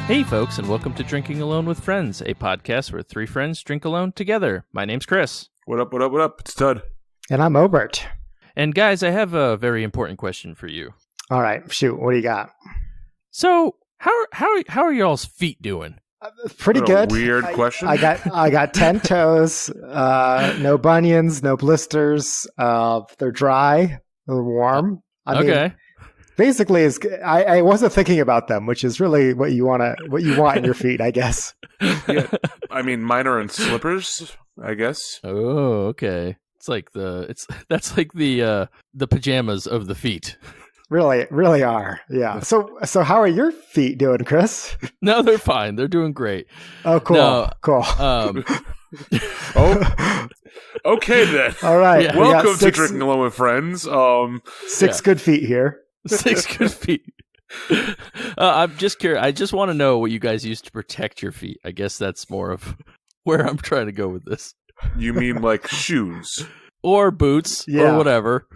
Hey folks, and welcome to Drinking Alone with Friends, a podcast where three friends drink alone together. My name's Chris. What up, what up, what up? It's Tud. And I'm Obert. And guys, I have a very important question for you. All right, shoot, what do you got? So, how are y'all's feet doing? Pretty good. Weird question. I got 10 toes, no bunions, no blisters. They're dry, they're warm. I mean, basically, I wasn't thinking about them, which is really what you want in your feet, I guess. Yeah. I mean, mine are in slippers, I guess. Oh, okay. That's like the pajamas of the feet. Really are. Yeah. So how are your feet doing, Chris? No, they're fine. They're doing great. Oh, cool. No, cool. Okay then. All right. Yeah. Welcome to Drinking Alone with Friends. Six good feet here. 6 good feet. I'm just curious. I just want to know what you guys use to protect your feet. I guess that's more of where I'm trying to go with this. You mean like shoes? Or boots, or whatever.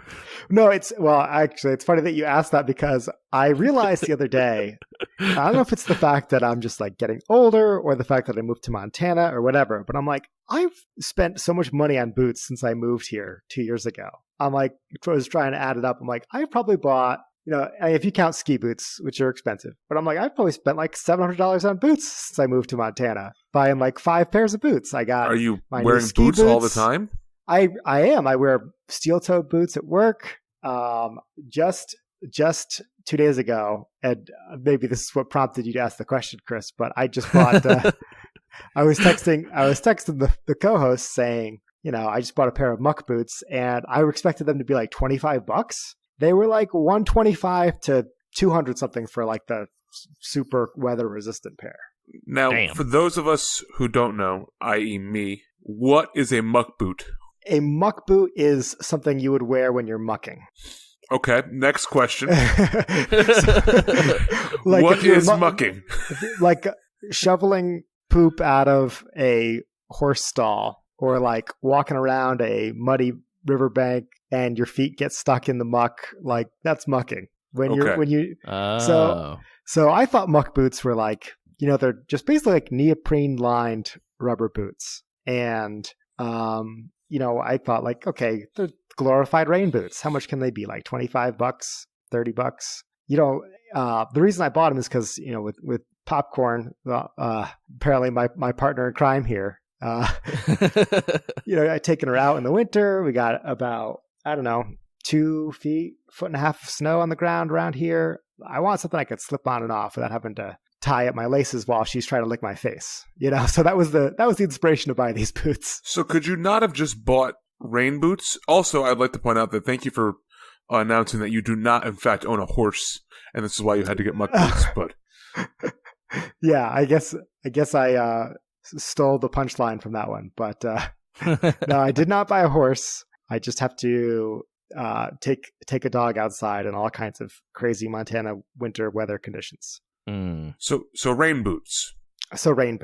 No, actually, it's funny that you asked that because I realized the other day, I don't know if it's the fact that I'm just like getting older or the fact that I moved to Montana or whatever, but I'm like, I've spent so much money on boots since I moved here 2 years ago. I'm like, I was trying to add it up. I'm like, I probably bought, if you count ski boots, which are expensive, but I'm like, I've probably spent like $700 on boots since I moved to Montana, buying like 5 pairs of boots. Are you wearing boots all the time? I am. I wear steel-toed boots at work. Just 2 days ago, and maybe this is what prompted you to ask the question, Chris. But I just bought. I was texting the co-host saying, I just bought a pair of muck boots, and I expected them to be like $25. They were like $125 to $200 something for like the super weather-resistant pair. Now, For those of us who don't know, i.e., me, what is a muck boot? A muck boot is something you would wear when you're mucking. Okay, next question. What is mucking? Like shoveling poop out of a horse stall, or like walking around a muddy riverbank and your feet get stuck in the muck. Like that's mucking. So I thought muck boots were like, they're just basically like neoprene lined rubber boots. And I thought like, okay, they're glorified rain boots. How much can they be? Like $25, $30? The reason I bought them is because, with popcorn, apparently my partner in crime here, I'd taken her out in the winter. We got about, 2 feet, 1.5 feet of snow on the ground around here. I want something I could slip on and off without having to tie up my laces while she's trying to lick my face. So that was the inspiration to buy these boots. So could you not have just bought rain boots? Also, I'd like to point out that thank you for announcing that you do not, in fact, own a horse, and this is why you had to get muck boots. But yeah, I guess I stole the punchline from that one. But no, I did not buy a horse. I just have to take a dog outside in all kinds of crazy Montana winter weather conditions. Mm. So rain boots. Rain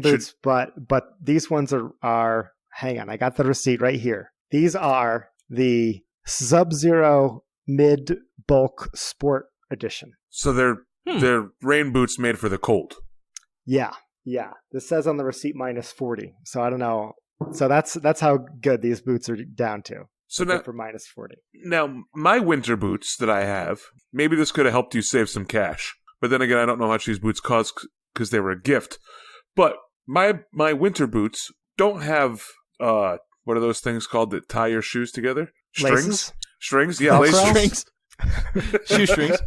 boots, but these ones are. Hang on, I got the receipt right here. These are the Sub-Zero Mid Bulk Sport Edition. So they're rain boots made for the cold. Yeah. This says on the receipt -40. So I don't know. So that's how good these boots are down to. So now for -40. Now my winter boots that I have, maybe this could have helped you save some cash. But then again, I don't know how much these boots cost because they were a gift. But my winter boots don't have what are those things called that tie your shoes together? Laces? Strings? Yeah, laces. Strings. Shoe strings.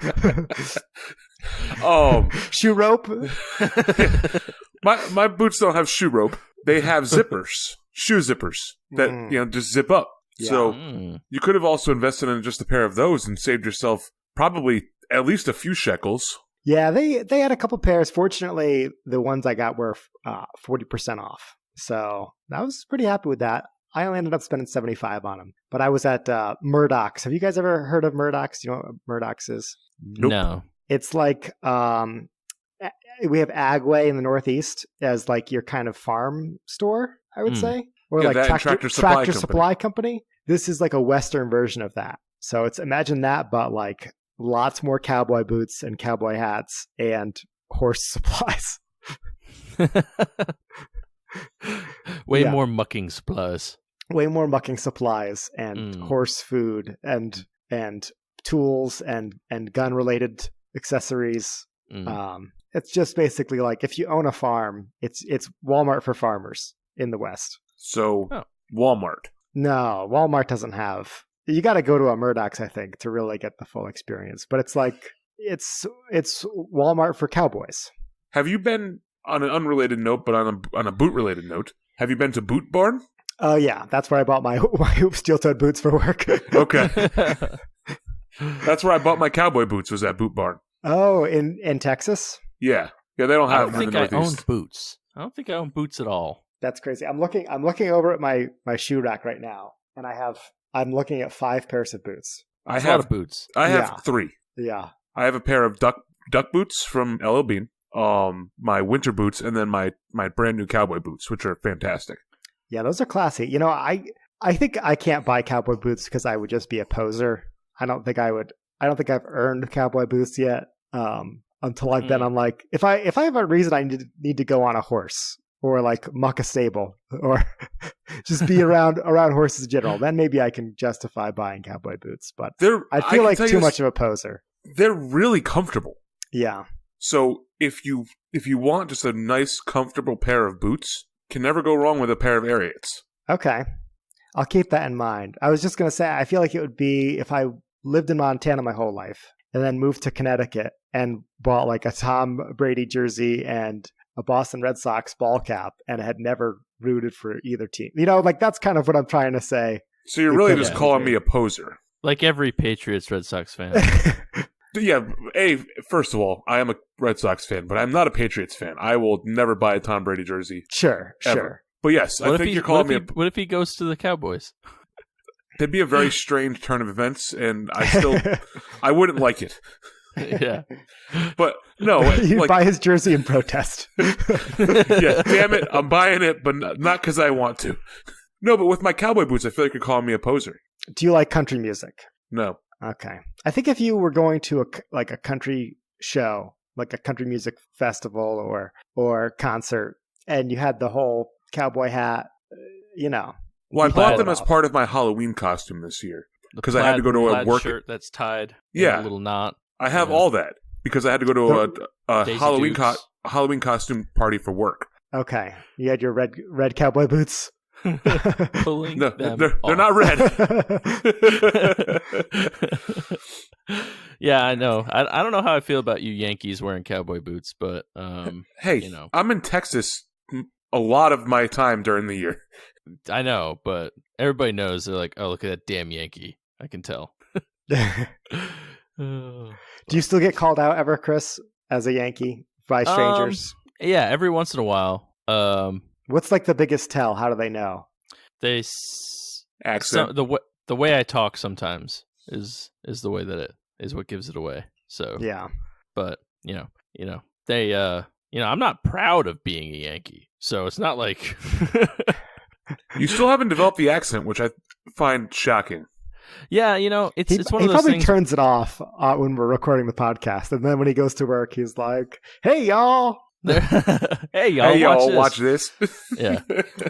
Shoe rope. My boots don't have shoe rope. They have zippers, shoe zippers that just zip up. Yeah. So you could have also invested in just a pair of those and saved yourself probably at least a few shekels. Yeah, they had a couple pairs. Fortunately, the ones I got were 40% off. So I was pretty happy with that. I only ended up spending $75 on them. But I was at Murdoch's. Have you guys ever heard of Murdoch's? Do you know what Murdoch's is? Nope. No. It's like we have Agway in the Northeast as like your kind of farm store, I would say. Or like tractor supply company. This is like a Western version of that. So it's imagine that, but like lots more cowboy boots and cowboy hats and horse supplies. Way more mucking supplies. Way more mucking supplies and horse food and tools and gun related accessories. It's just basically like if you own a farm, it's Walmart for farmers in the West. So Walmart. No, Walmart doesn't have. You got to go to a Murdoch's, I think, to really get the full experience. But it's like it's Walmart for cowboys. Have you been, on an unrelated note, but on a boot related note? Have you been to Boot Barn? Oh yeah, that's where I bought my steel-toed boots for work. Okay, that's where I bought my cowboy boots. Was at Boot Barn. Oh, in Texas? Yeah. They don't have. I don't think I own boots. I don't think I own boots at all. That's crazy. I'm looking over at my shoe rack right now, and I'm looking at 5 pairs of boots. I have a lot of boots. I have 3. Yeah. I have a pair of duck boots from LL Bean, my winter boots, and then my brand new cowboy boots, which are fantastic. Yeah, those are classy. You know, I think I can't buy cowboy boots because I would just be a poser. I don't think I've earned cowboy boots yet. Until I've been on like if I have a reason I need to go on a horse or like muck a stable or just be around horses in general, then maybe I can justify buying cowboy boots. But I feel like too much of a poser. They're really comfortable. Yeah. So if you want just a nice, comfortable pair of boots, can never go wrong with a pair of Ariats. Okay. I'll keep that in mind. I was just going to say, I feel like it would be if I lived in Montana my whole life and then moved to Connecticut and bought like a Tom Brady jersey and a Boston Red Sox ball cap and had never rooted for either team. You know, like that's kind of what I'm trying to say. So you're really just calling me a poser. Like every Patriots Red Sox fan. Yeah, first of all, I am a Red Sox fan, but I'm not a Patriots fan. I will never buy a Tom Brady jersey. Sure. But yes, I think you're calling me What if he goes to the Cowboys? That'd be a very strange turn of events, and I wouldn't like it. Yeah. But no. You'd buy his jersey in protest. Yeah, damn it, I'm buying it, but not because I want to. No, but with my cowboy boots, I feel like you're calling me a poser. Do you like country music? No. Okay. I think if you were going to a country show, like a country music festival or concert, and you had the whole cowboy hat, Well, I bought them as part of my Halloween costume this year because I had to go to a work shirt that's tied. Yeah, a little knot. I have all that because I had to go to a Halloween costume party for work. Okay, you had your red cowboy boots. Pulling no, them they're not red. Yeah, I know. I don't know how I feel about you Yankees wearing cowboy boots, but hey, I'm in Texas a lot of my time during the year. I know, but everybody knows. They're like, oh, look at that damn Yankee. I can tell. Do you still get called out ever, Chris, as a Yankee by strangers? Yeah, every once in a while. What's like the biggest tell? How do they know? Accent. The way I talk sometimes is the way that it is what gives it away. So yeah, but they I'm not proud of being a Yankee, so it's not like you still haven't developed the accent, which I find shocking. Yeah, it's one of those things. He probably turns it off when we're recording the podcast, and then when he goes to work, he's like, "Hey y'all." Hey y'all, watch this. Yeah,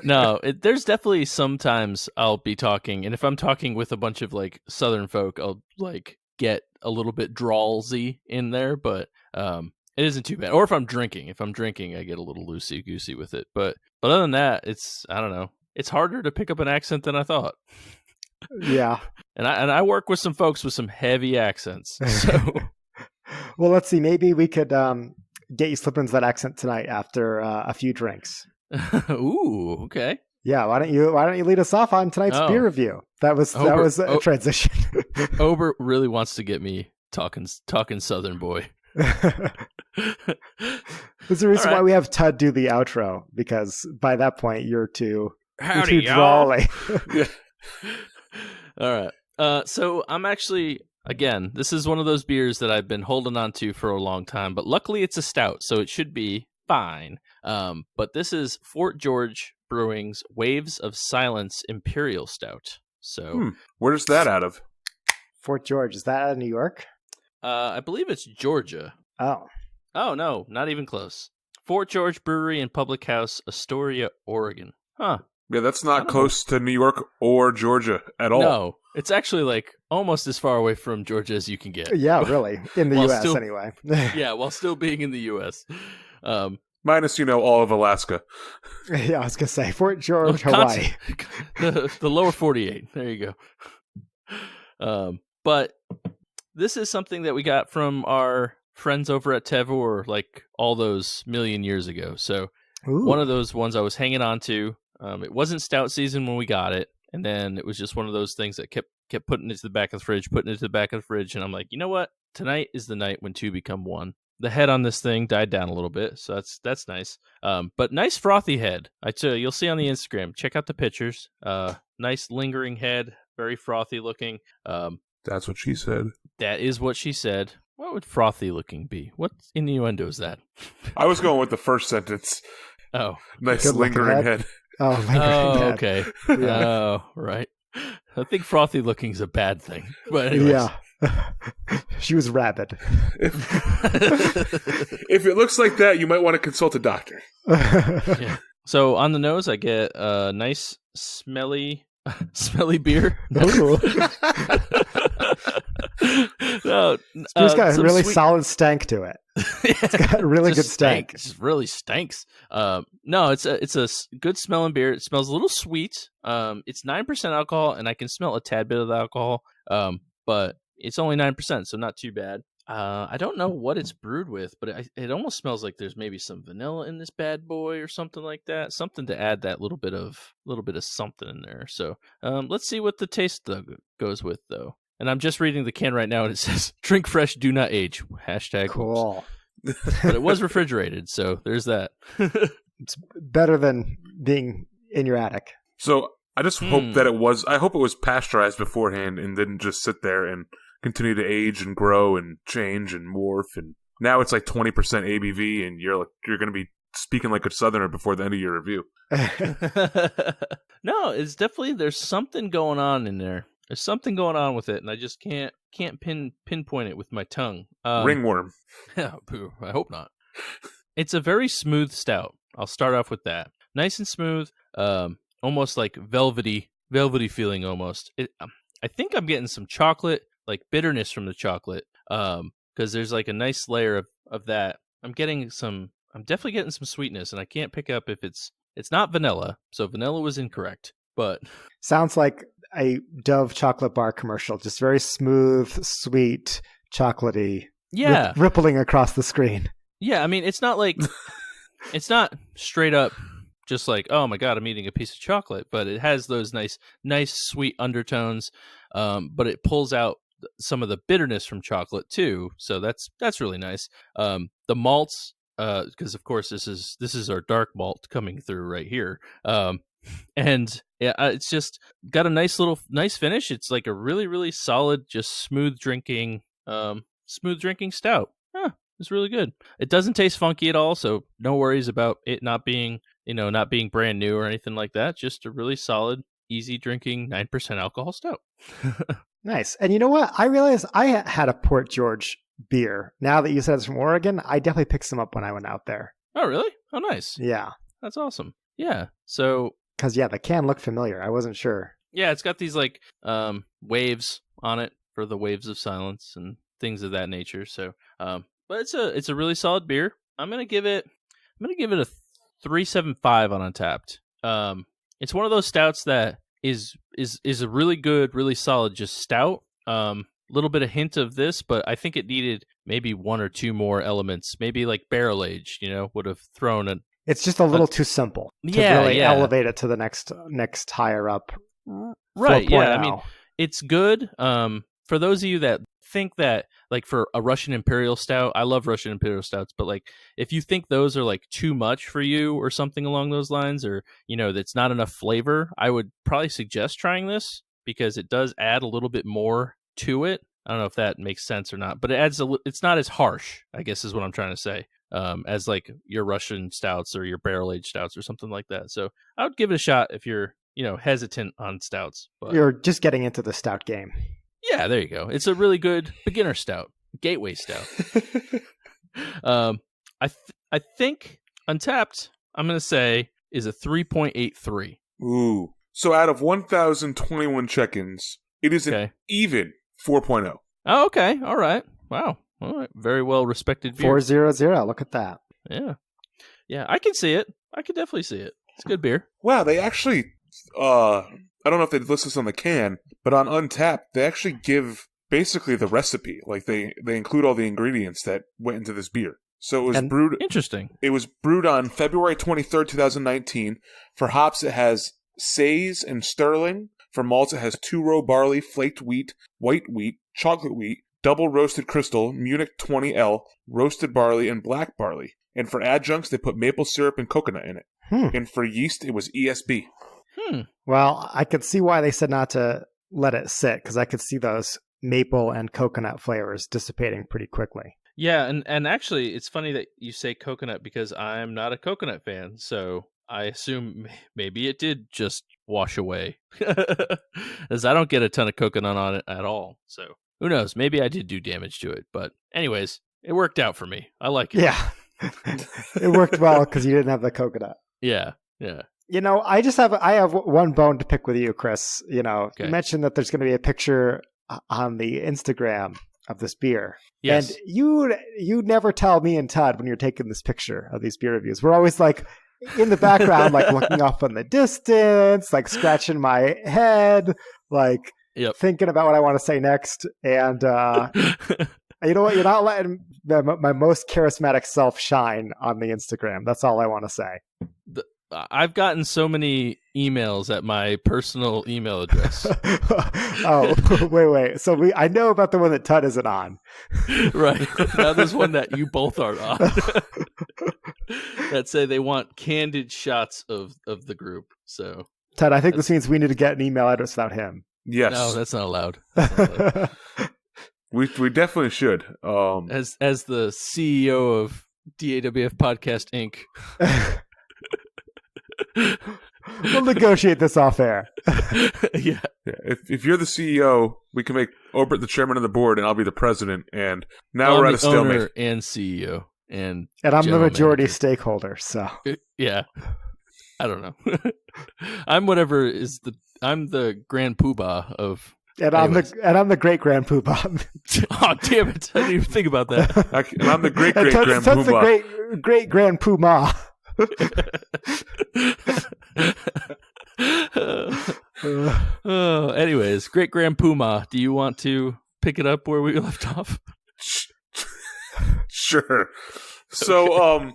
no, there's definitely sometimes I'll be talking, and if I'm talking with a bunch of like Southern folk, I'll like get a little bit drawlsy in there, but it isn't too bad. Or if I'm drinking, I get a little loosey goosey with it. But other than that, I don't know. It's harder to pick up an accent than I thought. Yeah, and I work with some folks with some heavy accents. So, well, let's see. Maybe we could get you slipping into that accent tonight after a few drinks. Ooh, okay. Yeah, why don't you lead us off on tonight's beer review? That was a transition. Obert really wants to get me talking Southern boy. There's a reason why we have Tud do the outro, because by that point you're too drawly. Yeah. All right. So I'm actually, again, this is one of those beers that I've been holding on to for a long time, but luckily it's a stout, so it should be fine. But this is Fort George Brewing's Waves of Silence Imperial Stout. So where's that out of? Fort George, is that out of New York? I believe it's Georgia. Oh. Oh, no, not even close. Fort George Brewery and Public House, Astoria, Oregon. Huh. Yeah, that's not close to New York or Georgia at all. No, it's actually like almost as far away from Georgia as you can get. Yeah, really. In the U.S. anyway. Yeah, while still being in the U.S. Minus, all of Alaska. Yeah, I was going to say Fort George, Hawaii. The lower 48. There you go. But this is something that we got from our friends over at Tevor like all those million years ago. So one of those ones I was hanging on to. It wasn't stout season when we got it, and then it was just one of those things that kept putting it to the back of the fridge, and I'm like, you know what? Tonight is the night when two become one. The head on this thing died down a little bit, so that's nice. But nice frothy head. You'll see on the Instagram. Check out the pictures. Nice lingering head, very frothy looking. That's what she said. That is what she said. What would frothy looking be? What innuendo is that? I was going with the first sentence. Oh, nice lingering head. Oh, okay. Yeah. Oh, right. I think frothy looking is a bad thing. But anyways. Yeah. She was rabid. If it looks like that, you might want to consult a doctor. Yeah. So on the nose, I get a nice smelly beer. No, it's got a really solid stank to it. It's got a really good stank. It just really stinks. No, it's a good smelling beer. It smells a little sweet. It's 9% alcohol, and I can smell a tad bit of the alcohol. But it's only 9%, so not too bad. I don't know what it's brewed with, but it almost smells like there's maybe some vanilla in this bad boy or something like that. Something to add that little bit of something in there. So let's see what the taste goes with, though. And I'm just reading the can right now, and it says, "Drink fresh, do not age." # Cool. But it was refrigerated, so there's that. It's better than being in your attic. So I just hope that I hope it was pasteurized beforehand and didn't just sit there and continue to age and grow and change and morph. And now it's like 20% ABV, and you're going to be speaking like a Southerner before the end of your review. No, it's definitely, there's something going on in there. There's something going on with it, and I just can't pinpoint it with my tongue. Ringworm. Yeah, boo. I hope not. It's a very smooth stout. I'll start off with that. Nice and smooth, almost like velvety feeling almost. I think I'm getting some chocolate, like bitterness from the chocolate, because there's like a nice layer of that. I'm definitely getting some sweetness, and I can't pick up if it's not vanilla, so vanilla was incorrect, but... Sounds like a Dove chocolate bar commercial, just very smooth, sweet, chocolatey, rippling across the screen. Yeah, I mean, it's not like, it's not straight up just like, oh my God, I'm eating a piece of chocolate, but it has those nice sweet undertones, but it pulls out some of the bitterness from chocolate too, so that's really nice. The malts, because of course this is our dark malt coming through right here, and yeah, it's just got a nice finish. It's like a really, really solid, just smooth drinking stout. It's really good. It doesn't taste funky at all, so no worries about it not being brand new or anything like that. Just a really solid, easy drinking 9% alcohol stout. Nice. And you know what? I realized I had a Port George beer. Now that you said it's from Oregon, I definitely picked some up when I went out there. Oh, really? Oh, nice. Yeah. That's awesome. Yeah. So... Because, the can looked familiar. I wasn't sure. Yeah, it's got these, like, waves on it for the waves of silence and things of that nature. So, but it's a really solid beer. I'm gonna give it a 3.75 on Untappd. It's one of those stouts that is a really good, really solid, just stout. Little bit of hint of this, but I think it needed maybe one or two more elements. Maybe like barrel age, would have thrown an. It's just a little too simple to really elevate it to the next higher up. Right. Yeah. I mean, it's good. For those of you that think that, like, for a Russian Imperial Stout, I love Russian Imperial Stouts, but like, if you think those are like too much for you or something along those lines, or that's not enough flavor, I would probably suggest trying this because it does add a little bit more to it. I don't know if that makes sense or not, but it's not as harsh, I guess is what I'm trying to say, as like your Russian stouts or your barrel aged stouts or something like that. So I would give it a shot if you're, hesitant on stouts. But you're just getting into the stout game. Yeah, there you go. It's a really good beginner stout, gateway stout. I think Untapped, I'm going to say, is a 3.83. Ooh. So out of 1,021 check-ins, it is an even 4.0. Oh, okay. All right. Wow. All right. Very well respected beer. 4.00. Look at that. Yeah. Yeah, I can see it. I can definitely see it. It's good beer. Wow, they actually, I don't know if they list this on the can, but on Untapped, they actually give basically the recipe. Like, they include all the ingredients that went into this beer. So it was brewed... Interesting. It was brewed on February 23rd, 2019. For hops, it has Says and Sterling. For malts, it has 2-row barley, flaked wheat, white wheat, chocolate wheat, double roasted crystal, Munich 20L, roasted barley, and black barley. And for adjuncts, they put maple syrup and coconut in it. And for yeast, it was ESB. Well, I could see why they said not to let it sit, because I could see those maple and coconut flavors dissipating pretty quickly. Yeah, and actually, it's funny that you say coconut because I'm not a coconut fan, so I assume maybe it did just wash away. As I don't get a ton of coconut on it at all, so who knows? Maybe I did do damage to it, but anyways, it worked out for me. I like it. Yeah. It worked well because you didn't have the coconut. Yeah. You know, I have one bone to pick with you, Chris. You know, you mentioned that there's going to be a picture on the Instagram of this beer. Yes. And you never tell me and Todd when you're taking this picture of these beer reviews. We're always like in the background, like looking off in the distance, like scratching my head, like thinking about what I want to say next. And you know what? You're not letting my most charismatic self shine on the Instagram. That's all I want to say. I've gotten so many emails at my personal email address. Oh, wait. So I know about the one that Tut isn't on. Right. Now there's one that you both aren't on. That say they want candid shots of the group. So Tut, I think this means we need to get an email address without him. Yes. No, that's not allowed. That's not allowed. We definitely should. As the CEO of DAWF Podcast Inc. We'll negotiate this off air. Yeah. If you're the CEO, we can make Obert the chairman of the board, and I'll be the president. And now we're at a stalemate. Owner and CEO, and I'm the majority manager. Stakeholder. So yeah, I don't know. I'm whatever is the. I'm the grand poobah of. And I'm the great grand poobah. Oh damn it! I didn't even think about that. And I'm the great grand poobah. That's the great grand poobah. Anyways, great grand Puma, do you want to pick it up where we left off? Sure. So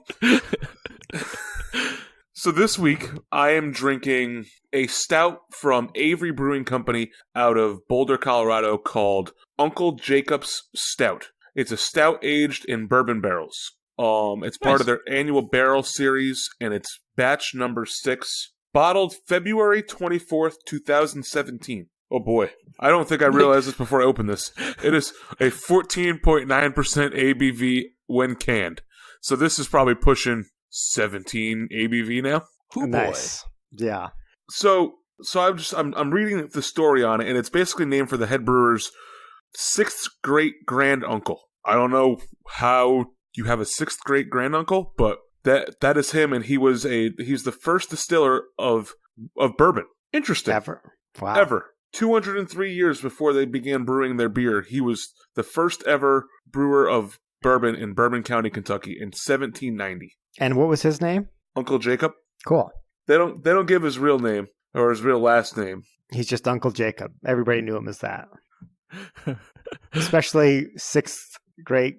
so this week I am drinking a stout from Avery Brewing Company out of Boulder, Colorado called Uncle Jacob's Stout. It's a stout aged in bourbon barrels. It's part of their annual barrel series, and it's batch number 6, bottled February 24th, 2017. Oh boy. I don't think I realized this before I opened this. It is a 14.9% ABV when canned. So this is probably pushing 17 ABV now. Ooh, nice. Boy. Yeah. So I'm reading the story on it, and it's basically named for the head brewer's 6th great grand uncle. I don't know how you have a 6th great granduncle, but that is him, and he's the first distiller of bourbon. Interesting. Ever. Wow. Ever. 203 years before they began brewing their beer, he was the first ever brewer of bourbon in Bourbon County, Kentucky in 1790. And what was his name? Uncle Jacob. Cool. They don't give his real name or his real last name. He's just Uncle Jacob. Everybody knew him as that. Especially 6th great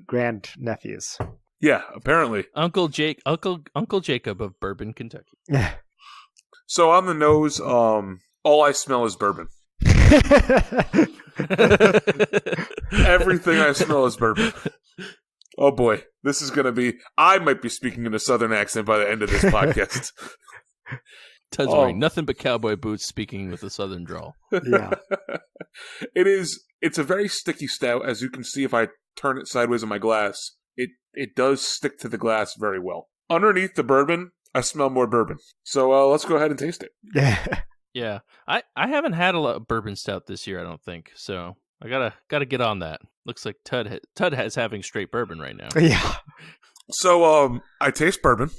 grand nephews. Yeah, apparently. Uncle Jacob of Bourbon, Kentucky. Yeah. So on the nose, all I smell is bourbon. Everything I smell is bourbon. Oh boy, this is going to be... I might be speaking in a southern accent by the end of this podcast. Ted's wearing nothing but cowboy boots, speaking with a southern drawl. Yeah. It's a very sticky stout, as you can see if I turn it sideways in my glass. It does stick to the glass very well. Underneath the bourbon, I smell more bourbon. So let's go ahead and taste it. Yeah. I haven't had a lot of bourbon stout this year, I don't think. So I gotta get on that. Looks like Tud has having straight bourbon right now. Yeah. So I taste bourbon.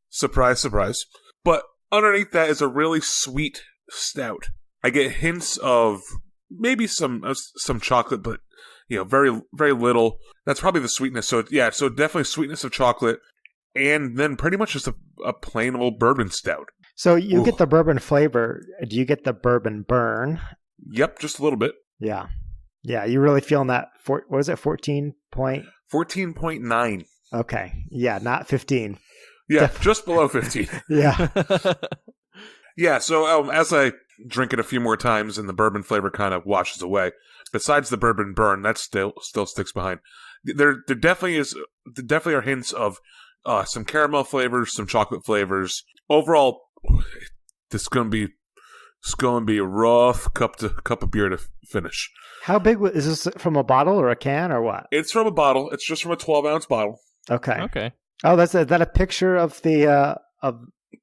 Surprise, surprise. But underneath that is a really sweet stout. I get hints of maybe some chocolate, but very, very little. That's probably the sweetness. So so definitely sweetness of chocolate, and then pretty much just a plain old bourbon stout. So you get the bourbon flavor. Do you get the bourbon burn? Yep, just a little bit. Yeah. Yeah, you really feeling that, what was it, 14 point? 14.9. Okay. Yeah, not 15. Yeah, just below 15. Yeah. Yeah, so as I drink it a few more times and the bourbon flavor kind of washes away, besides the bourbon burn, that still sticks behind. There definitely are hints of some caramel flavors, some chocolate flavors. Overall, this is going to be a rough cup of beer to finish. How big is this, from a bottle or a can or what? It's from a bottle. It's just from a 12-ounce bottle. Okay. Oh, is that a picture of the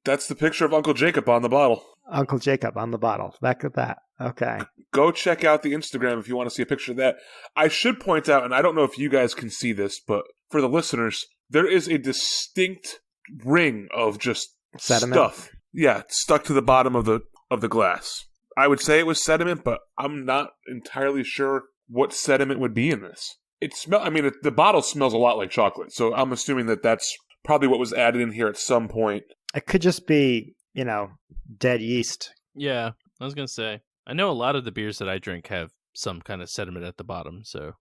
That's the picture of Uncle Jacob on the bottle. Uncle Jacob on the bottle. Back at that. Okay. Go check out the Instagram if you want to see a picture of that. I should point out, and I don't know if you guys can see this, but for the listeners, there is a distinct ring of just sediment stuff. Yeah, stuck to the bottom of the glass. I would say it was sediment, but I'm not entirely sure what sediment would be in this. The bottle smells a lot like chocolate, so I'm assuming that that's probably what was added in here at some point. It could just be, dead yeast. Yeah, I was going to say. I know a lot of the beers that I drink have some kind of sediment at the bottom, so.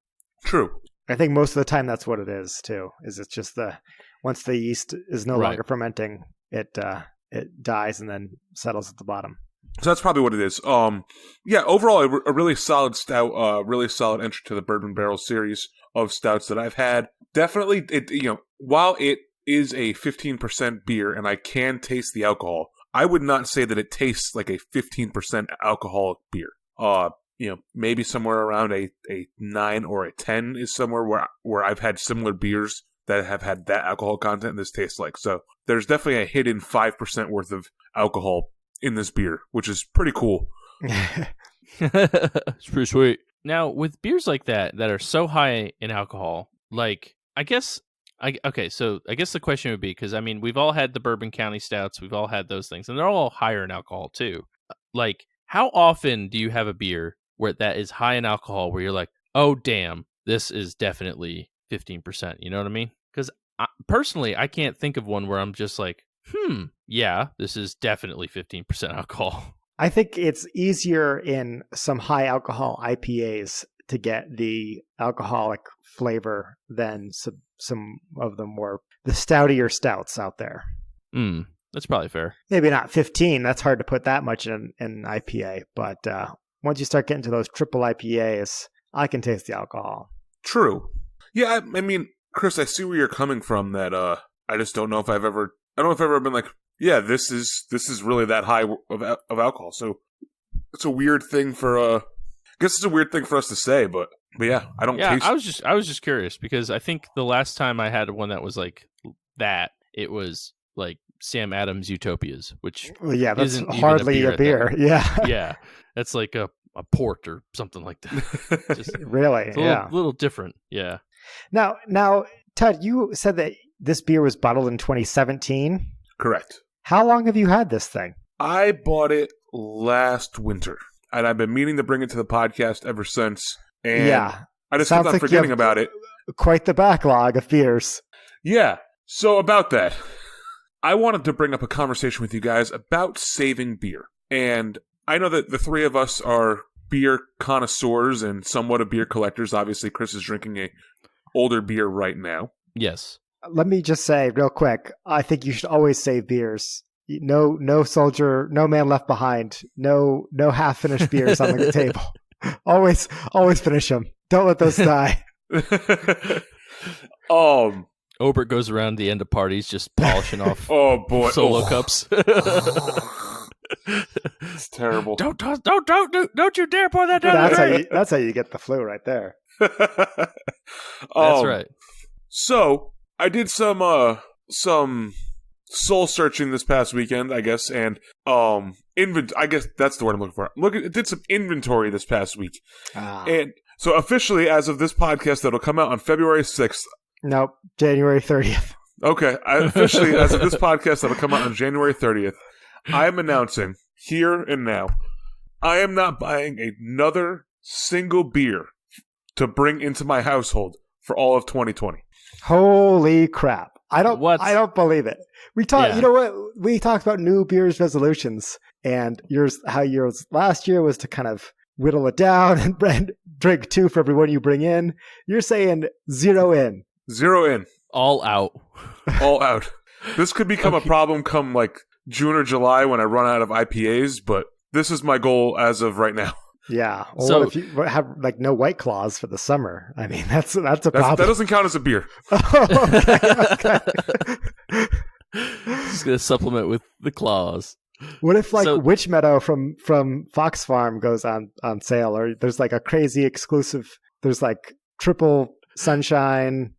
True. I think most of the time that's what it is, too. It's just once the yeast is no longer fermenting, it dies and then settles at the bottom. So that's probably what it is. Overall, a really solid stout, really solid entry to the Bourbon Barrel series of stouts that I've had. Definitely, while it is a 15% beer and I can taste the alcohol, I would not say that it tastes like a 15% alcoholic beer. Maybe somewhere around a 9 or a 10 is somewhere where I've had similar beers that have had that alcohol content and this tastes like. So there's definitely a hidden 5% worth of alcohol in this beer, which is pretty cool. It's pretty sweet. Now, with beers like that are so high in alcohol, like, I guess the question would be, because, we've all had the Bourbon County Stouts, we've all had those things, and they're all higher in alcohol, too. Like, how often do you have a beer where that is high in alcohol, where you're like, oh, damn, this is definitely 15%, you know what I mean? Because, personally, I can't think of one where I'm just like, yeah, this is definitely 15% alcohol. I think it's easier in some high alcohol IPAs to get the alcoholic flavor than some of the more the stoutier stouts out there. That's probably fair. Maybe not 15. That's hard to put that much in IPA. But once you start getting to those triple IPAs, I can taste the alcohol. True. Yeah, Chris, I see where you're coming from. That I just don't know if I've ever been like, yeah, this is really that high of alcohol. So it's a weird thing for I guess it's a weird thing for us to say, but yeah, I don't taste. I was just curious, because I think the last time I had one that was like that, it was like Sam Adams Utopias, which that's hardly a beer. Yeah. Yeah. That's like a port or something like that. Just, really? it's a little different. Yeah. Now, Tud, you said that this beer was bottled in 2017. Correct. How long have you had this thing? I bought it last winter, and I've been meaning to bring it to the podcast ever since. And I just kept on forgetting about it. Quite the backlog of beers. Yeah. So about that, I wanted to bring up a conversation with you guys about saving beer. And I know that the three of us are beer connoisseurs and somewhat of beer collectors. Obviously, Chris is drinking a older beer right now. Yes. Let me just say real quick, I think you should always save beers. No soldier, no man left behind. No half-finished beers on the table. Always finish them. Don't let those die. Obert goes around the end of parties just polishing off solo cups. It's terrible. Don't you dare pour that down. That's how you get the flu right there. That's right. So I did some soul searching this past weekend, I guess, and I guess that's the word I'm looking for. Did some inventory this past week, and So officially, as of this podcast, that'll come out on February 6th. Nope, January 30th. Okay, officially, as of this podcast, that'll come out on January 30th. I am announcing here and now, I am not buying another single beer to bring into my household for all of 2020. Holy crap. I don't believe it. You know what? We talked about New Beer's resolutions, and how yours last year was to kind of whittle it down and drink 2 for every one you bring in. You're saying 0 in. 0 in. All out. All out. This could become a problem come like June or July when I run out of IPAs, but this is my goal as of right now. Yeah. Well, so if you have like no White Claws for the summer, I mean that's a problem. That doesn't count as a beer. Okay. Just gonna supplement with the claws. What if Witch Meadow from Fox Farm goes on sale, or there's like a crazy exclusive? There's like triple sunshine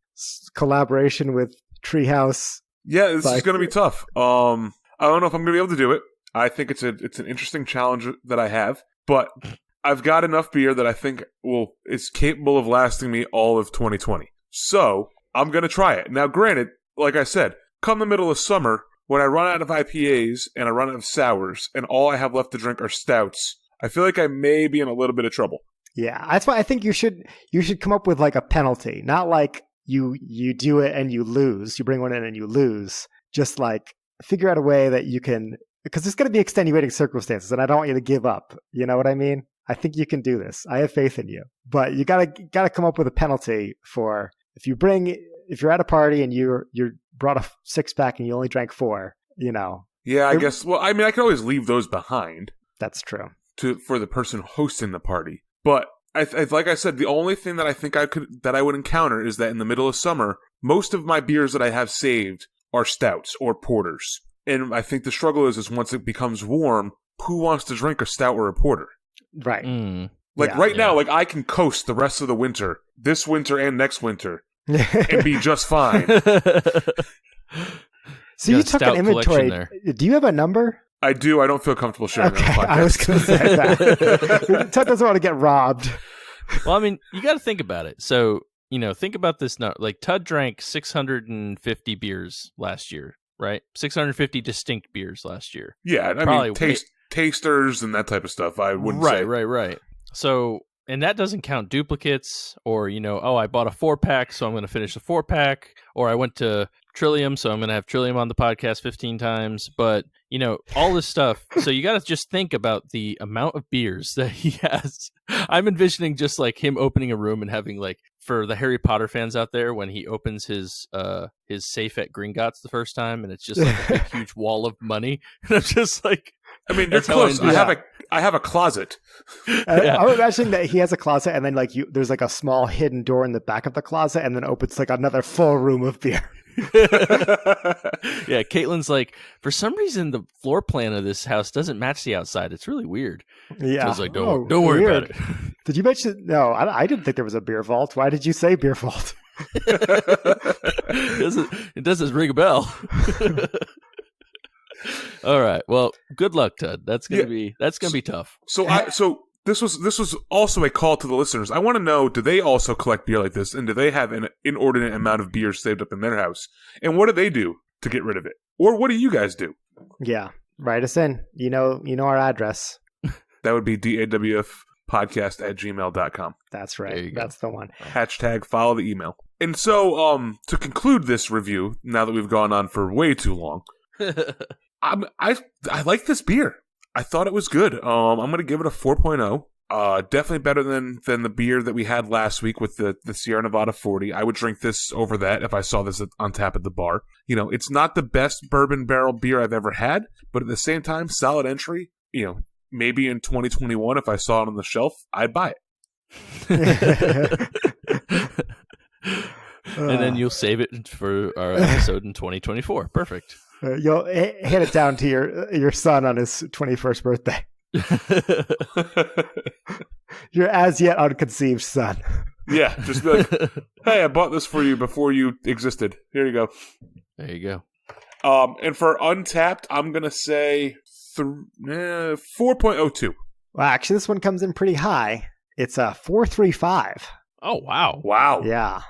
collaboration with Treehouse. Yeah, this is gonna be tough. I don't know if I'm gonna be able to do it. I think it's an interesting challenge that I have, but I've got enough beer that I think is capable of lasting me all of 2020. So I'm going to try it. Now, granted, like I said, come the middle of summer, when I run out of IPAs and I run out of sours and all I have left to drink are stouts, I feel like I may be in a little bit of trouble. Yeah, that's why I think you should come up with like a penalty, not like you do it and you lose. You bring one in and you lose. Just like figure out a way that you can, because there's going to be extenuating circumstances, and I don't want you to give up. You know what I mean? I think you can do this. I have faith in you. But you gotta come up with a penalty for if you're at a party and you brought a 6-pack and you only drank 4. You know. Yeah, I guess. Well, I mean, I can always leave those behind. That's true. For the person hosting the party, but like I said, the only thing that I think I would encounter is that in the middle of summer, most of my beers that I have saved are stouts or porters, and I think the struggle is once it becomes warm, who wants to drink a stout or a porter? Right. Now, like I can coast the rest of the winter, this winter and next winter, and be just fine. So you took an inventory. Do you have a number? I do. I don't feel comfortable sharing that on the podcast. I was going to say that. Tud doesn't want to get robbed. Well, I mean, you got to think about it. So, think about this. Like Tud drank 650 beers last year, right? 650 distinct beers last year. Yeah, I mean, tasters and that type of stuff. I wouldn't say. Right. So, and that doesn't count duplicates or, I bought a 4-pack, so I'm going to finish the 4-pack, or I went to Trillium, so I'm going to have Trillium on the podcast 15 times. But, all this stuff. So you got to just think about the amount of beers that he has. I'm envisioning just like him opening a room and having like, for the Harry Potter fans out there, when he opens his safe at Gringotts the first time, and it's just like a big, huge wall of money. And I'm just like, I mean, you're close. I have a closet. I'm imagining that he has a closet, and then there's like a small hidden door in the back of the closet, and then opens like another full room of beer. Yeah, Caitlin's like, for some reason the floor plan of this house doesn't match the outside. It's really weird. Yeah, I was like, don't worry about it. Did you mention? No, I didn't think there was a beer vault. Why did you say beer vault? It doesn't ring a bell. All right. Well, good luck, Tud. That's gonna be tough. So this was also a call to the listeners. I want to know: do they also collect beer like this, and do they have an inordinate amount of beer saved up in their house? And what do they do to get rid of it? Or what do you guys do? Yeah, write us in. You know our address. That would be dawfpodcast@gmail.com. That's right. That's the one. # follow the email. And so, to conclude this review, now that we've gone on for way too long, I like this beer. I thought it was good. I'm going to give it a 4.0. Definitely better than the beer that we had last week with the Sierra Nevada 40. I would drink this over that if I saw this on tap at the bar. It's not the best bourbon barrel beer I've ever had, but at the same time, solid entry. Maybe in 2021, if I saw it on the shelf, I'd buy it. And then you'll save it for our episode in 2024. Perfect. You'll hand it down to your son on his 21st birthday. Your as yet unconceived son. Yeah, just be like, hey, I bought this for you before you existed. Here you go. There you go. And for Untapped, I'm going to say 4.02. Well, actually, this one comes in pretty high. It's a 4.35. Oh, wow. Wow. Yeah,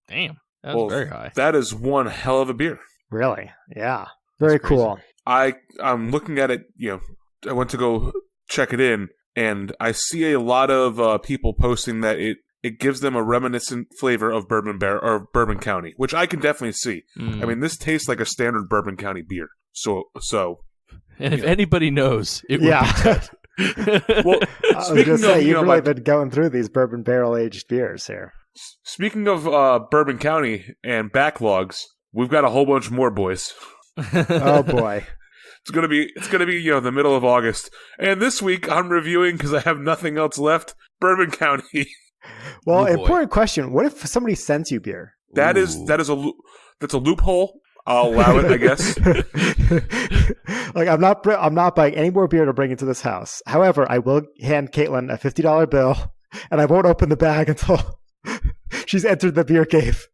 Damn. That was very high. That is one hell of a beer. really. Yeah, very That's crazy. cool. I'm looking at it, I went to go check it in, and I see a lot of people posting that it gives them a reminiscent flavor of Bourbon County, which I can definitely see. I mean, this tastes like a standard Bourbon County beer. So And if anybody knows, it would be Ted. well, I was going to say, you've really been going through these bourbon barrel-aged beers here. Speaking of Bourbon County and backlogs, we've got a whole bunch more, boys. Oh, boy. It's gonna be the middle of August, and this week I'm reviewing because I have nothing else left. Bourbon County. Well, important question: what if somebody sends you beer? That's a loophole. I'll allow it, I guess. Like I'm not buying any more beer to bring into this house. However, I will hand Caitlin a $50 bill, and I won't open the bag until she's entered the beer cave.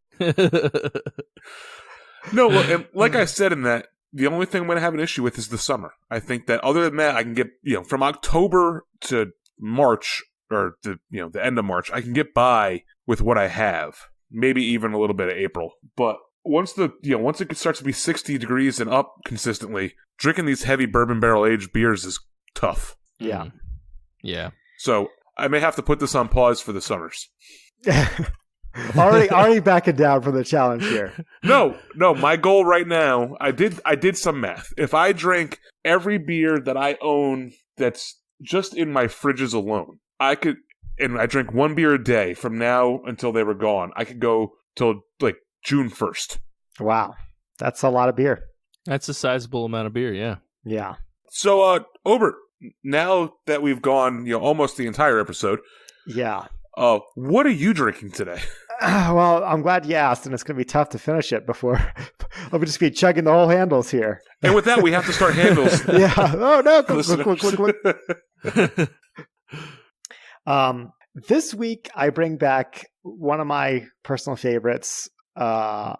No, well, and like I said in that, the only thing I'm going to have an issue with is the summer. I think that other than that, I can get, from October to March, or the end of March, I can get by with what I have. Maybe even a little bit of April. But once it starts to be 60 degrees and up consistently, drinking these heavy bourbon barrel aged beers is tough. Yeah. Yeah. So I may have to put this on pause for the summers. already backing down from the challenge here. No. My goal right now, I did some math. If I drank every beer that I own that's just in my fridges alone, and I drink one beer a day from now until they were gone, I could go till like June 1st. Wow. That's a lot of beer. That's a sizable amount of beer, yeah. Yeah. So, Obert, now that we've gone, almost the entire episode, yeah. What are you drinking today? Well, I'm glad you asked, and it's going to be tough to finish it before I'll just be chugging the whole handles here. And with that, we have to start handles. Yeah. Oh, no. Quick. This week, I bring back one of my personal favorites, a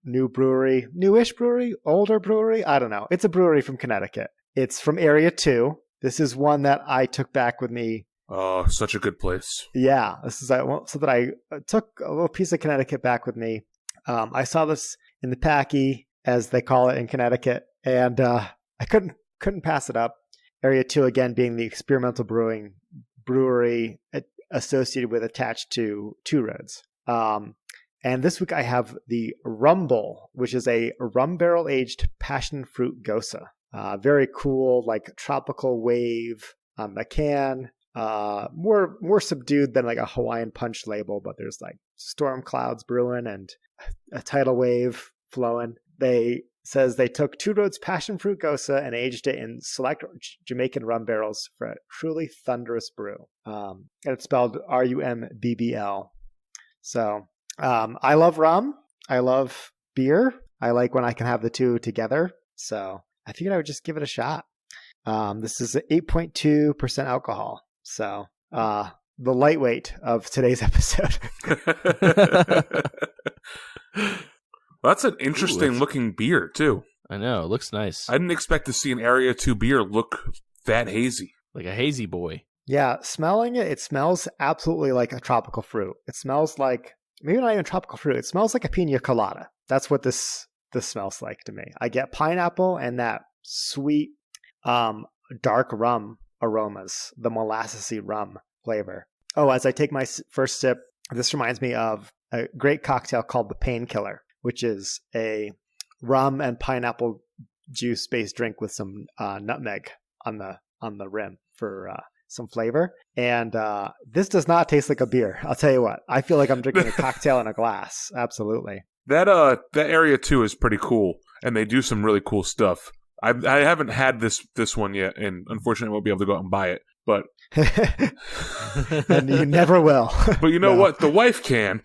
new brewery, newish brewery, older brewery. I don't know. It's a brewery from Connecticut. It's from Area 2. This is one that I took back with me. Oh, such a good place. Yeah, this is something I took a little piece of Connecticut back with me. I saw this in the Packy, as they call it in Connecticut, and I couldn't pass it up. Area 2, again, being the experimental brewery associated with attached to Two Roads. And this week I have the Rumble, which is a rum barrel aged passion fruit gosa. Very cool, like tropical wave on the can. More subdued than like a Hawaiian punch label, but there's like storm clouds brewing and a tidal wave flowing. Says they took Two Roads passion fruit gosa and aged it in select Jamaican rum barrels for a truly thunderous brew. And it's spelled RUMBBL. So I love rum. I love beer. I like when I can have the two together. So I figured I would just give it a shot. This is 8.2% alcohol. So the lightweight of today's episode. That's an interesting looking beer, too. I know. It looks nice. I didn't expect to see an Area 2 beer look that hazy. Like a hazy boy. Yeah, smelling it, it smells absolutely like a tropical fruit. It smells like, maybe not even tropical fruit, it smells like a pina colada. That's what this smells like to me. I get pineapple and that sweet dark rum aromas, the molassesy rum flavor. Oh, as I take my first sip, this reminds me of a great cocktail called the Painkiller, which is a rum and pineapple juice based drink with some nutmeg on the rim for some flavor. And this does not taste like a beer. I'll tell you what. I feel like I'm drinking a cocktail in a glass. Absolutely. That Area 2 is pretty cool, and they do some really cool stuff. I haven't had this one yet, and unfortunately I won't be able to go out and buy it. But and you never will. But you know what? The wife can.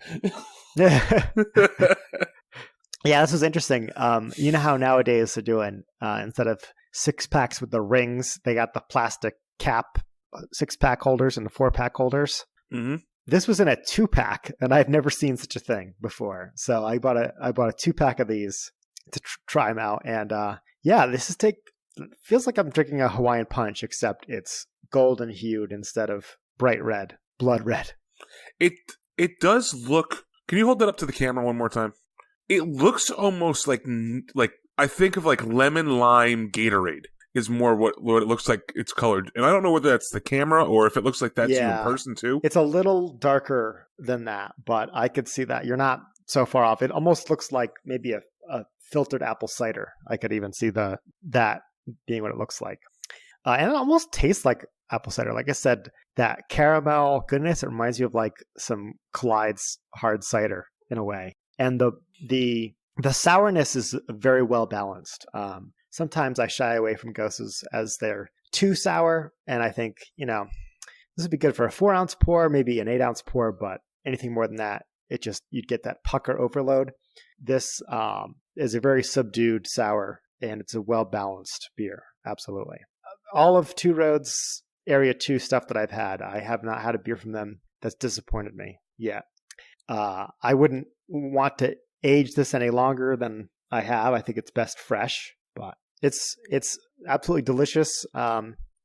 Yeah, this was interesting. You know how nowadays they're doing, instead of 6-packs with the rings, they got the plastic cap 6-pack holders and the 4-pack holders. Mm-hmm. This was in a 2-pack, and I've never seen such a thing before. So I bought a 2-pack of these to try them out. And this feels like I'm drinking a Hawaiian punch, except it's golden hued instead of bright red, blood red. It does look. Can you hold that up to the camera one more time? It looks almost like I think of like lemon lime Gatorade is more what it looks like it's colored. And I don't know whether that's the camera or if it looks like that's you in person too. It's a little darker than that, but I could see that. You're not so far off. It almost looks like maybe a filtered apple cider. I could even see that being what it looks like. And it almost tastes like apple cider. Like I said, that caramel goodness, it reminds you of like some Clyde's hard cider in a way. And the sourness is very well balanced. Sometimes I shy away from Goses as they're too sour, and I think, this would be good for a 4-ounce pour, maybe an 8-ounce pour, but anything more than that, you'd get that pucker overload. This is a very subdued sour, and it's a well-balanced beer, absolutely. All of Two Roads Area 2 stuff that I've had, I have not had a beer from them that's disappointed me yet. I wouldn't want to age this any longer than I have. I think it's best fresh, but it's absolutely delicious.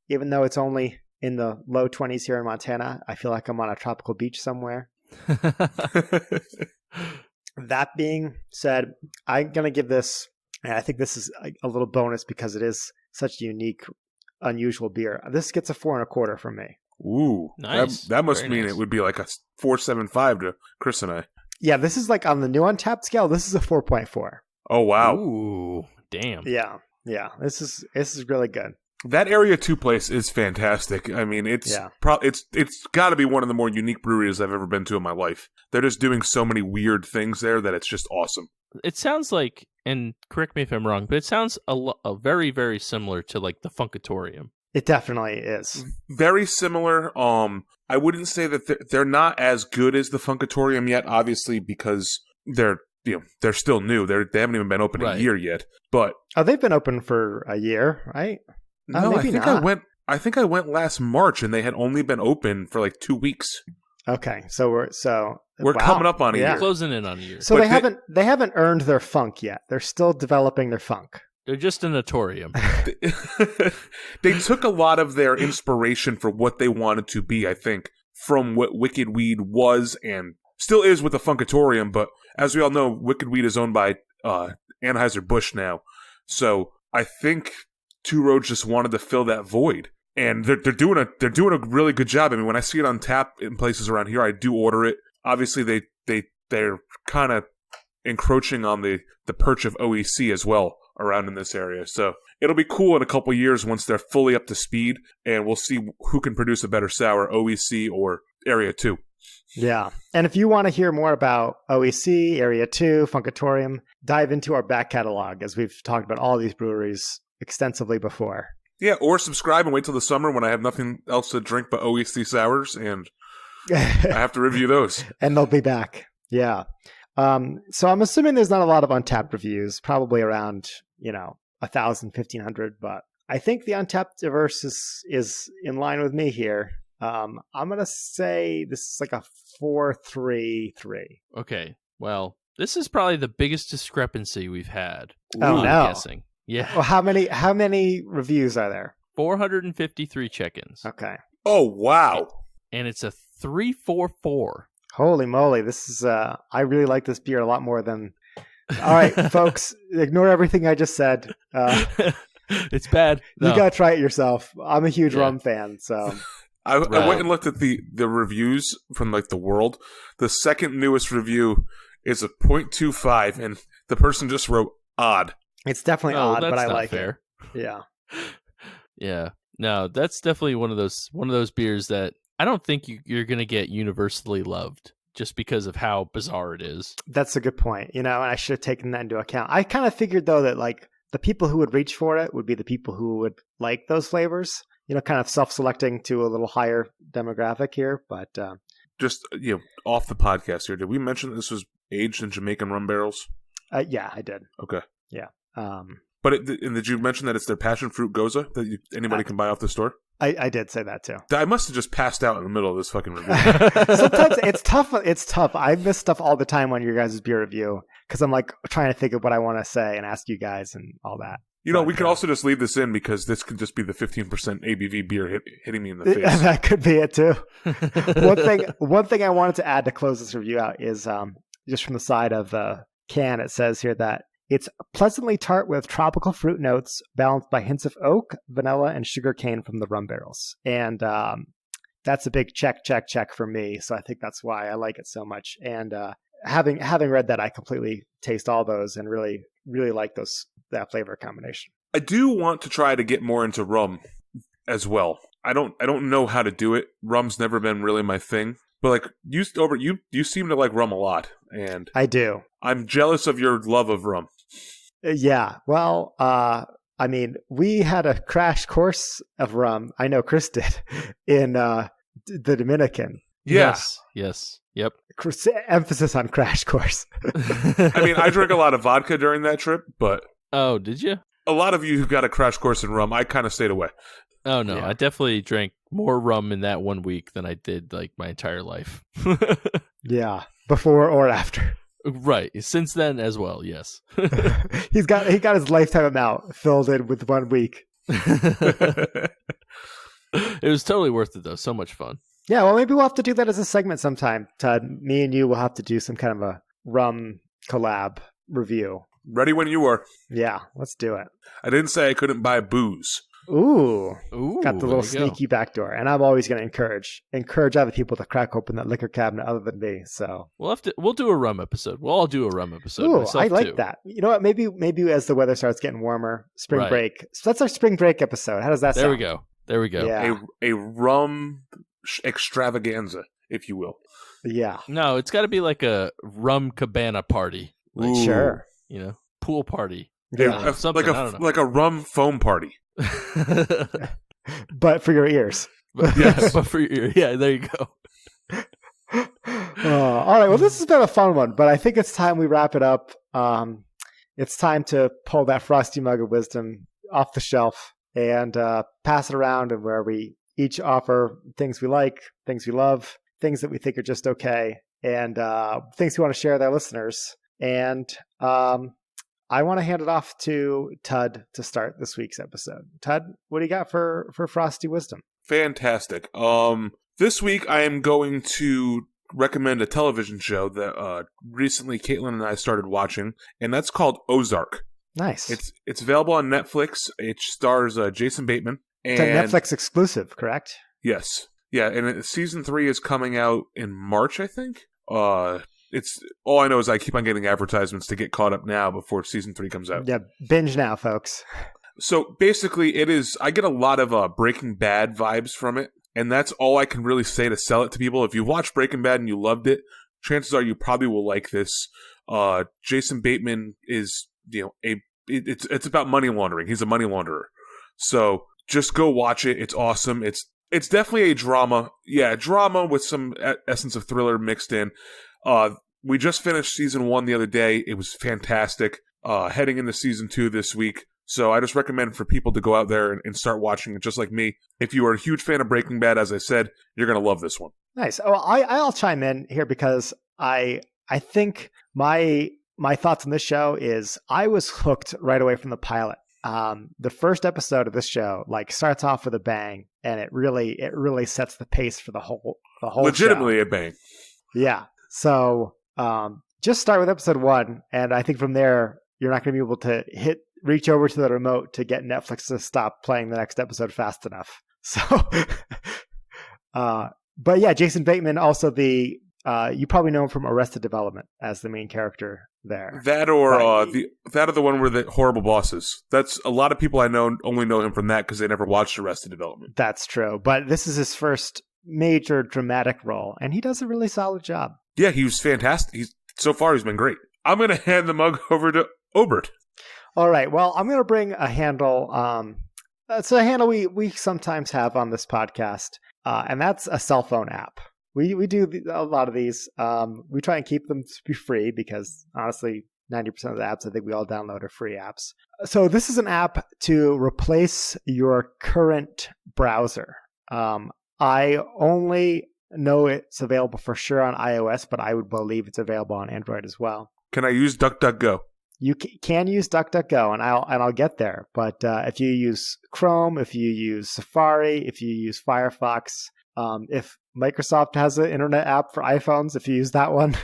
Even though it's only in the low 20s here in Montana, I feel like I'm on a tropical beach somewhere. That being said, I'm going to give this, and I think this is a little bonus because it is such a unique, unusual beer. This gets a 4.25 from me. Ooh, nice. That must Very mean nice. It would be like a 4.75 to Chris and I. Yeah, this is like on the new Untapped scale. This is a 4.4. Oh wow! Ooh, damn. Yeah. This is really good. That Area 2 place is fantastic. I mean, it's got to be one of the more unique breweries I've ever been to in my life. They're just doing so many weird things there that it's just awesome. It sounds like, and correct me if I'm wrong, but it sounds a very, very similar to like the Funkatorium. It definitely is. Very similar. I wouldn't say that they're not as good as the Funkatorium yet, obviously, because they're still new. They haven't even been open a year yet. But they've been open for a year, right? No, I think I went last March, and they had only been open for like 2 weeks. Okay, so we're coming up on a year, closing in on a year. So they haven't earned their funk yet. They're still developing their funk. They're just a notorium. They took a lot of their inspiration for what they wanted to be, I think, from what Wicked Weed was and still is with the Funkatorium. But as we all know, Wicked Weed is owned by Anheuser-Busch now. So I think Two Roads just wanted to fill that void. And they're doing a really good job. I mean, when I see it on tap in places around here, I do order it. Obviously, they're kind of encroaching on the perch of OEC as well around in this area. So it'll be cool in a couple years once they're fully up to speed, and we'll see who can produce a better sour, OEC or Area 2. Yeah. And if you want to hear more about OEC, Area 2, Funkatorium, dive into our back catalog, as we've talked about all these breweries extensively before. Yeah, or subscribe and wait till the summer when I have nothing else to drink but OEC sours, and I have to review those. And they'll be back. Yeah. So I'm assuming there's not a lot of Untapped reviews, probably around, 1,000, 1,500, but I think the Untapped verse is in line with me here. I'm going to say this is like a 4.33. Okay, well, this is probably the biggest discrepancy we've had. Oh, I'm no. guessing. Yeah. Well, how many reviews are there? 453 check-ins. Okay. Oh, wow. And it's a 3.44. Holy moly. This is, I really like this beer a lot more than, all right, folks, ignore everything I just said. It's bad. You got to try it yourself. I'm a huge rum fan, so. I went and looked at the reviews from like the world. The second newest review is a 0.25, and the person just wrote odd. It's definitely odd, but I like fair. it. Yeah. Yeah. No, that's definitely one of those beers that I don't think you're going to get universally loved just because of how bizarre it is. That's a good point. And I should have taken that into account. I kind of figured though that like the people who would reach for it would be the people who would like those flavors, kind of self-selecting to a little higher demographic here, but just, off the podcast here, did we mention that this was aged in Jamaican rum barrels? Yeah, I did. Okay. Yeah. But did you mention that it's their passion fruit goza that anybody can buy off the store? I did say that too. I must have just passed out in the middle of this fucking review. Sometimes it's tough. It's tough. I miss stuff all the time on your guys' beer review because I'm like trying to think of what I want to say and ask you guys and all that. You know, we could also just leave this in because this could just be the 15% ABV beer hitting me in the face. That could be it too. One thing I wanted to add to close this review out is just from the side of the can, it says here that it's pleasantly tart with tropical fruit notes balanced by hints of oak, vanilla, and sugar cane from the rum barrels. And that's a big check for me. So I think that's why I like it so much. And having read that, I completely taste all those and really like that flavor combination. I do want to try to get more into rum as well. I don't know how to do it. Rum's never been really my thing. But like you seem to like rum a lot, and I do. I'm jealous of your love of rum. Yeah. Well, I mean, we had a crash course of rum. I know Chris did in the Dominican. Yeah. Yes. Yep. Emphasis on crash course. I mean, I drank a lot of vodka during that trip, but oh, did you? A lot of you who got a crash course in rum, I kind of stayed away. Oh no, Yeah. I definitely drank more rum in that 1 week than I did like my entire life. Yeah, before or after. Right. Since then as well, yes. he got his lifetime amount filled in with 1 week. It was totally worth it though. So much fun. Yeah, well, maybe we'll have to do that as a segment sometime, Todd. Me and you will have to do some kind of a rum collab review. Ready when you are. Yeah, let's do it. I didn't say I couldn't buy booze. Ooh, got the little there you go. sneaky back door. And I'm always going to encourage other people to crack open that liquor cabinet other than me. So We'll do a rum episode. We'll all do a rum episode. ooh, myself I like too. that. You know what? Maybe as the weather starts getting warmer, spring Right. break. So that's our spring break episode. How does that sound? There we go. Yeah. A rum extravaganza, if you will. Yeah. No, it's got to be like a rum cabana party. Like, Ooh. Sure. you know, pool party. Yeah. Something, I don't know. like a rum foam party. But for your ears. Yes. But for your, yeah, there you go. All right. Well, this has been a fun one, but I think it's time we wrap it up. It's time to pull that frosty mug of wisdom off the shelf and pass it around, and where we each offer things we like, things we love, things that we think are just okay, and things we want to share with our listeners. And I want to hand it off to Tud to start this week's episode. Tud, what do you got for frosty wisdom? Fantastic. This week I am going to recommend a television show that recently Caitlin and I started watching, and that's called Ozark. Nice. It's available on Netflix. It stars Jason Bateman. And It's a Netflix exclusive, correct? Yes. Yeah, and season 3 is coming out in March, I think. It's all I know is I keep on getting advertisements to get caught up now before season 3 comes out. Yeah, binge now, folks. So basically, I get a lot of Breaking Bad vibes from it, and that's all I can really say to sell it to people. If you watched Breaking Bad and you loved it, chances are you probably will like this. Jason Bateman is, it's about money laundering. He's a money launderer. So just go watch it. It's awesome. It's definitely a drama. Yeah, drama with some essence of thriller mixed in. We just finished season 1 the other day. It was fantastic. Heading into season 2 this week. So I just recommend for people to go out there and start watching it just like me. If you are a huge fan of Breaking Bad, as I said, you're going to love this one. Nice. Oh, I'll chime in here because I think my thoughts on this show is I was hooked right away from the pilot. The first episode of this show starts off with a bang, and it really sets the pace for the whole Legitimately show. a bang. Yeah. So just start with episode 1, and I think from there you're not going to be able to reach over to the remote to get Netflix to stop playing the next episode fast enough. So, but yeah, Jason Bateman, also you probably know him from Arrested Development as the main character there. That or the one where the horrible bosses. That's a lot of people I know only know him from that because they never watched Arrested Development. That's true. But this is his first major dramatic role, and he does a really solid job. Yeah, he was fantastic. So far, he's been great. I'm going to hand the mug over to Obert. All right. Well, I'm going to bring a handle. It's a handle we sometimes have on this podcast, and that's a cell phone app. We do a lot of these. We try and keep them to be free because, honestly, 90% of the apps I think we all download are free apps. So this is an app to replace your current browser. I only know it's available for sure on iOS, but I would believe it's available on Android as well. Can I use DuckDuckGo? you can use DuckDuckGo, and I'll get there. But if you use Chrome, if you use Safari, if you use Firefox, if Microsoft has an internet app for iPhones, if you use that one,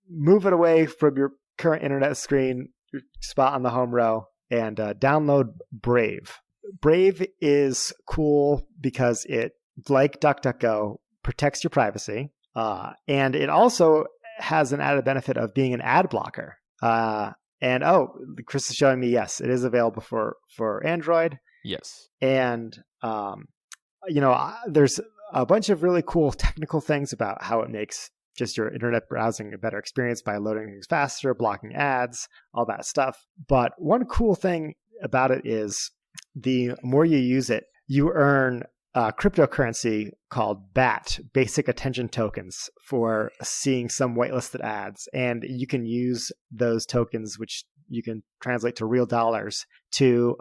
move it away from your current internet screen, your spot on the home row, and download Brave. Brave is cool because it, like DuckDuckGo, protects your privacy, and it also has an added benefit of being an ad blocker. And Chris is showing me, yes, it is available for Android. Yes. And there's a bunch of really cool technical things about how it makes just your internet browsing a better experience by loading things faster, blocking ads, all that stuff. But one cool thing about it is the more you use it, you earn cryptocurrency called BAT, Basic Attention Tokens, for seeing some whitelisted ads. And you can use those tokens, which you can translate to real dollars, to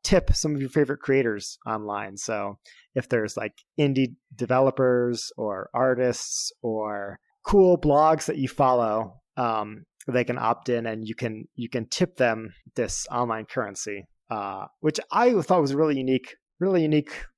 tip some of your favorite creators online. So if there's like indie developers or artists or cool blogs that you follow, they can opt in, and you can tip them this online currency, which I thought was a really unique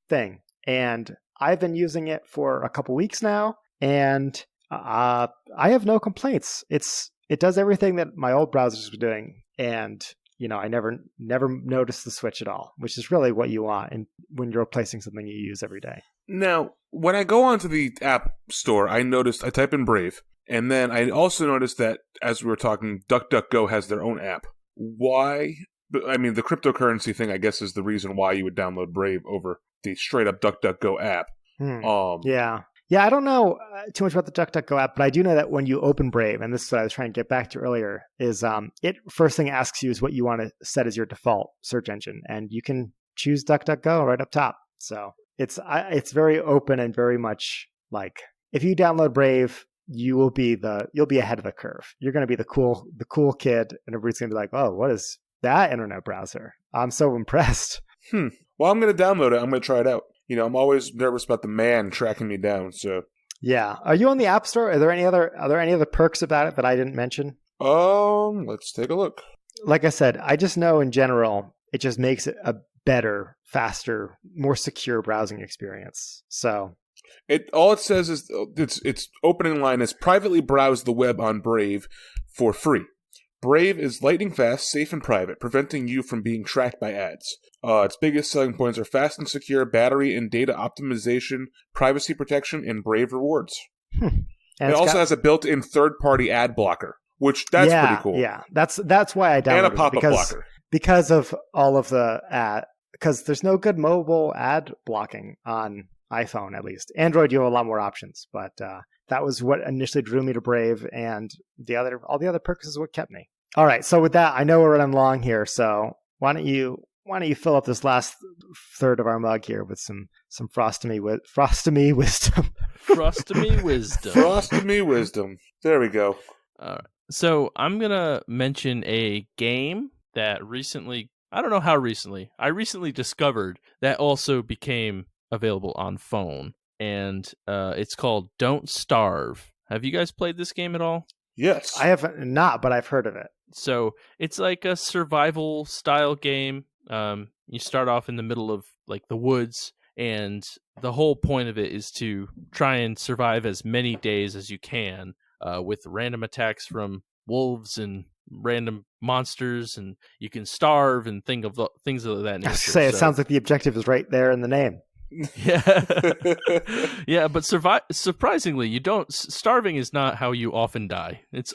thing. And I've been using it for a couple weeks now, and I have no complaints. It does everything that my old browsers were doing, and I never noticed the switch at all, which is really what you want when you're replacing something you use every day. Now, when I go onto the app store, I type in Brave, and then I also noticed that, as we were talking, DuckDuckGo has their own app. Why? I mean, the cryptocurrency thing, I guess, is the reason why you would download Brave over the straight-up DuckDuckGo app. Yeah, I don't know too much about the DuckDuckGo app, but I do know that when you open Brave, and this is what I was trying to get back to earlier, is it first thing it asks you is what you want to set as your default search engine, and you can choose DuckDuckGo right up top. So it's very open and very much like, if you download Brave, you'll be ahead of the curve. You're going to be the cool kid, and everybody's going to be like, oh, what is that internet browser? I'm so impressed. Well, I'm going to download it. I'm going to try it out. I'm always nervous about the man tracking me down. So, yeah. Are you on the App Store? Are there any other perks about it that I didn't mention? Let's take a look. Like I said, I just know in general, it just makes it a better, faster, more secure browsing experience. So, all it says is its opening line is privately browse the web on Brave for free. Brave is lightning fast, safe, and private, preventing you from being tracked by ads. Its biggest selling points are fast and secure battery and data optimization, privacy protection, and Brave rewards. It also has a built-in third-party ad blocker, which that's pretty cool. Yeah, that's why I downloaded it. And a pop-up blocker. Because of all of the ad, because there's no good mobile ad blocking on iPhone, at least. Android, you have a lot more options, but that was what initially drew me to Brave, and all the other perks is what kept me. All right, so with that, I know we're running long here, so why don't you fill up this last third of our mug here with some Frostamy wisdom. Frostamy wisdom. Frostamy wisdom. There we go. All right. So I'm going to mention a game that I don't know how recently, I recently discovered that also became available on phone. And it's called Don't Starve. Have you guys played this game at all? Yes. I have not, but I've heard of it. So it's like a survival style game. You start off in the middle of like the woods, and the whole point of it is to try and survive as many days as you can with random attacks from wolves and random monsters, and you can starve and things of that nature. It sounds like the objective is right there in the name. Yeah. Yeah, but surprisingly, you don't. Starving is not how you often die. It's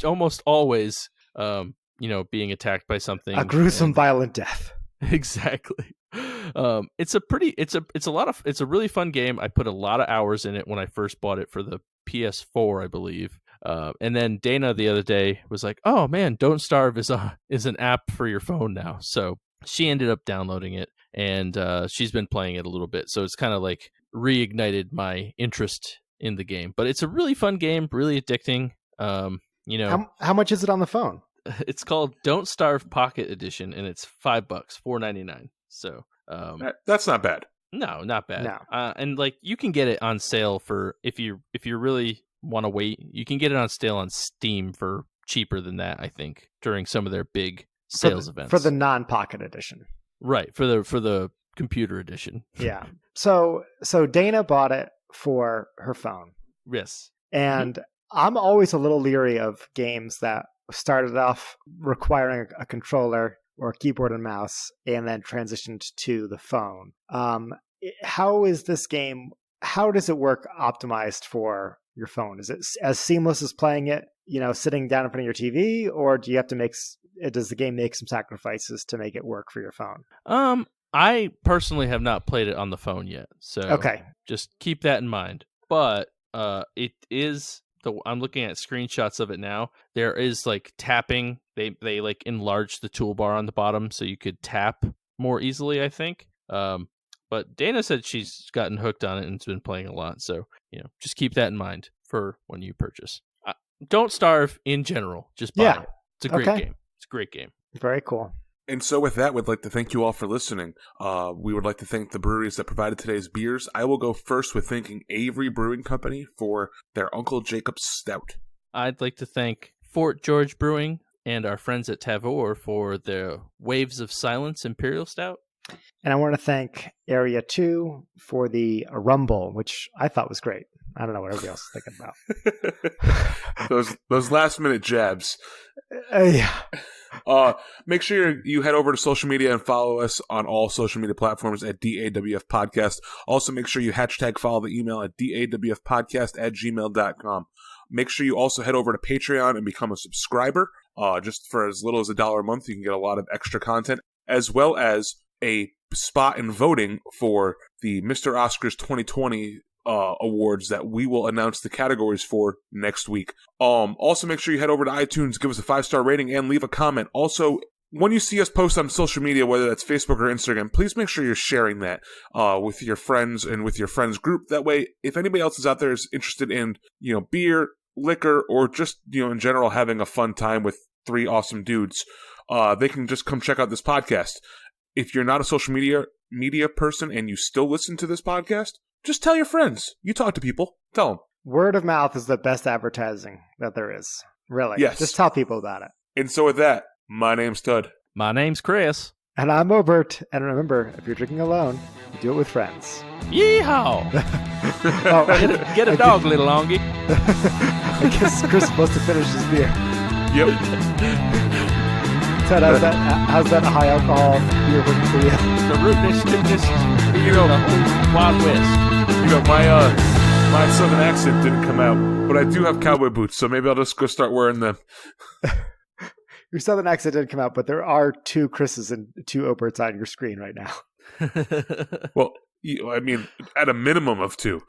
almost always, being attacked by something. A gruesome, violent death. Exactly. It's a really fun game. I put a lot of hours in it when I first bought it for the PS4, I believe. And then Dana the other day was like, "Oh man, Don't Starve is an app for your phone now." So she ended up downloading it, and she's been playing it a little bit. So it's kind of like reignited my interest in the game. But it's a really fun game, really addicting. How much is it on the phone? It's called Don't Starve Pocket Edition, and it's $5, $4.99. So that's not bad. No, not bad. No. And like you can get it on sale for if you really want to wait, you can get it on sale on Steam for cheaper than that, I think, during some of their big sales events. For the non-pocket edition. Right, for the computer edition. Yeah. So Dana bought it for her phone. Yes. And I'm always a little leery of games that started off requiring a controller or a keyboard and mouse and then transitioned to the phone. How is this game, how does it work optimized for your phone? Is it as seamless as playing it, sitting down in front of your TV, or do you have to does the game make some sacrifices to make it work for your phone? I personally have not played it on the phone yet, so okay, just keep that in mind. But it is I'm looking at screenshots of it now. There is like tapping. They like enlarge the toolbar on the bottom so you could tap more easily, I think. But Dana said she's gotten hooked on it and has been playing a lot. So, just keep that in mind for when you purchase. Don't starve in general. Just buy it. It's a great game. It's a great game. Very cool. And so with that, we'd like to thank you all for listening. We would like to thank the breweries that provided today's beers. I will go first with thanking Avery Brewing Company for their Uncle Jacob's Stout. I'd like to thank Fort George Brewing and our friends at Tavor for their Waves of Silence Imperial Stout. And I want to thank Area 2 for the Rumble, which I thought was great. I don't know what everybody else is thinking about. those last minute jabs. Yeah. Make sure you head over to social media and follow us on all social media platforms at DAWF Podcast. Also, make sure you follow the email at dawfpodcast@gmail.com. Make sure you also head over to Patreon and become a subscriber. Just for as little as $1 a month, you can get a lot of extra content, as well as a spot in voting for the Mr. Oscars 2020 awards that we will announce the categories for next week. Also, make sure you head over to iTunes, give us a 5-star rating, and leave a comment. Also, when you see us post on social media, whether that's Facebook or Instagram, please make sure you're sharing that with your friends and with your friends group. That way, if anybody else is out there is interested in, beer, liquor, or just, in general having a fun time with 3 awesome dudes, they can just come check out this podcast. If you're not a social media person and you still listen to this podcast, just tell your friends. You talk to people. Tell them. Word of mouth is the best advertising that there is. Really. Yes. Just tell people about it. And so with that, my name's Tud. My name's Chris. And I'm Obert. And remember, if you're drinking alone, do it with friends. Yeehaw! Get a dog, little longy. I guess Chris is supposed to finish his beer. Yep. Ted, how's that high alcohol beer working for you? The rootness, stiffness, the whole Wild West. My southern accent didn't come out, but I do have cowboy boots, so maybe I'll just go start wearing them. Your southern accent didn't come out, but there are 2 Chris's and 2 Oberts on your screen right now. Well, at a minimum of 2.